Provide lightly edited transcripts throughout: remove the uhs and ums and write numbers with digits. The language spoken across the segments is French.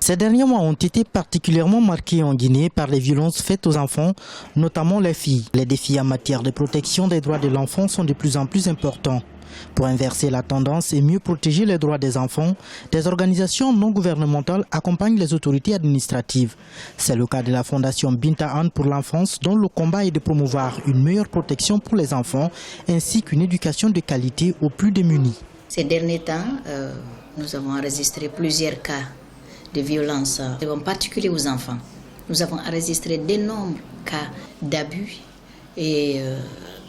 Ces derniers mois ont été particulièrement marqués en Guinée par les violences faites aux enfants, notamment les filles. Les défis en matière de protection des droits de l'enfant sont de plus en plus importants. Pour inverser la tendance et mieux protéger les droits des enfants, des organisations non gouvernementales accompagnent les autorités administratives. C'est le cas de la Fondation Binta Anne pour l'enfance, dont le combat est de promouvoir une meilleure protection pour les enfants ainsi qu'une éducation de qualité aux plus démunis. Ces derniers temps, nous avons enregistré plusieurs cas de violence, en particulier aux enfants. Nous avons enregistré d'énormes cas d'abus et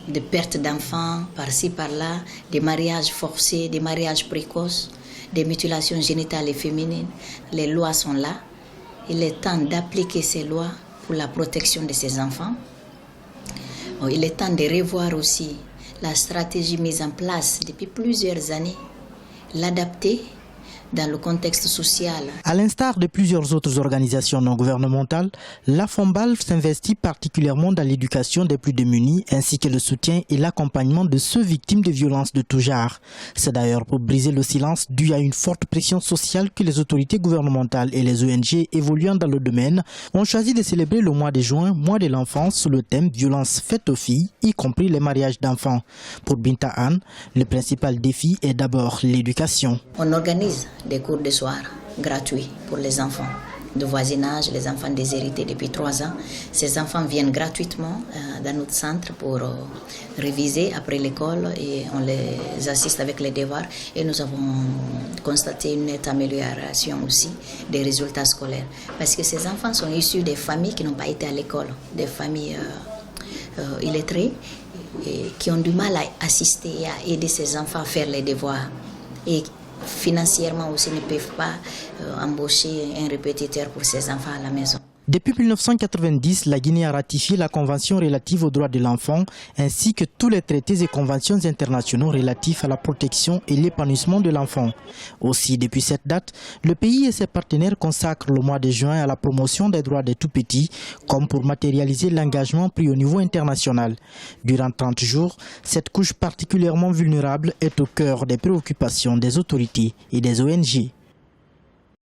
de perte d'enfants par-ci, par-là, des mariages forcés, des mariages précoces, des mutilations génitales et féminines. Les lois sont là. Il est temps d'appliquer ces lois pour la protection de ces enfants. Il est temps de revoir aussi la stratégie mise en place depuis plusieurs années, l'adapter dans le contexte social. À l'instar de plusieurs autres organisations non gouvernementales, la FOMBAL s'investit particulièrement dans l'éducation des plus démunis ainsi que le soutien et l'accompagnement de ceux victimes de violences de tout genre. C'est d'ailleurs pour briser le silence dû à une forte pression sociale que les autorités gouvernementales et les ONG évoluant dans le domaine ont choisi de célébrer le mois de juin, mois de l'enfance, sous le thème violences faites aux filles, y compris les mariages d'enfants. Pour Binta Anne, le principal défi est d'abord l'éducation. On organise des cours de soir gratuits pour les enfants de voisinage, les enfants déshérités depuis 3 ans. Ces enfants viennent gratuitement dans notre centre pour réviser après l'école et on les assiste avec les devoirs. Et nous avons constaté une nette amélioration aussi des résultats scolaires. Parce que ces enfants sont issus des familles qui n'ont pas été à l'école, des familles illettrées et qui ont du mal à assister et à aider ces enfants à faire les devoirs. Et financièrement aussi ne peuvent pas embaucher un répétiteur pour ses enfants à la maison. Depuis 1990, la Guinée a ratifié la Convention relative aux droits de l'enfant ainsi que tous les traités et conventions internationaux relatifs à la protection et l'épanouissement de l'enfant. Aussi, depuis cette date, le pays et ses partenaires consacrent le mois de juin à la promotion des droits des tout-petits, comme pour matérialiser l'engagement pris au niveau international. Durant 30 jours, cette couche particulièrement vulnérable est au cœur des préoccupations des autorités et des ONG.